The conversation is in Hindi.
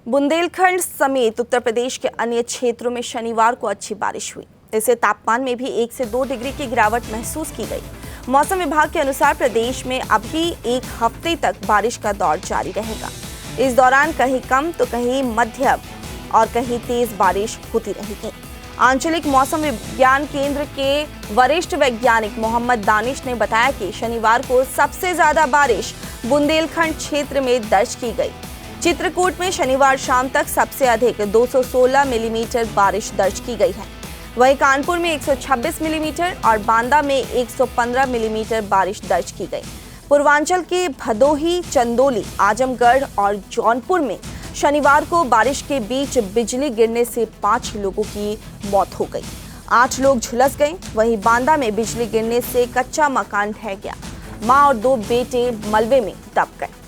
बुंदेलखंड समेत उत्तर प्रदेश के अन्य क्षेत्रों में शनिवार को अच्छी बारिश हुई। इससे तापमान में भी 1 से 2 डिग्री की गिरावट महसूस की गई। मौसम विभाग के अनुसार प्रदेश में अभी 1 हफ्ते तक बारिश का दौर जारी रहेगा। इस दौरान कहीं कम तो कहीं मध्यम और कहीं तेज बारिश होती रहेगी। आंचलिक मौसम विज्ञान केंद्र के वरिष्ठ वैज्ञानिक मोहम्मद दानिश ने बताया कि शनिवार को सबसे ज्यादा बारिश बुंदेलखंड क्षेत्र में दर्ज की गई। चित्रकूट में शनिवार शाम तक सबसे अधिक 216 मिलीमीटर बारिश दर्ज की गई है। वहीं कानपुर में 126 मिलीमीटर और बांदा में 115 मिलीमीटर बारिश दर्ज की गई। पूर्वांचल के भदोही, चंदौली, आजमगढ़ और जौनपुर में शनिवार को बारिश के बीच बिजली गिरने से 5 लोगों की मौत हो गई, 8 लोग झुलस गए। वहीं बांदा में बिजली गिरने से कच्चा मकान ढह गया। मां और 2 बेटे मलबे में दब गए।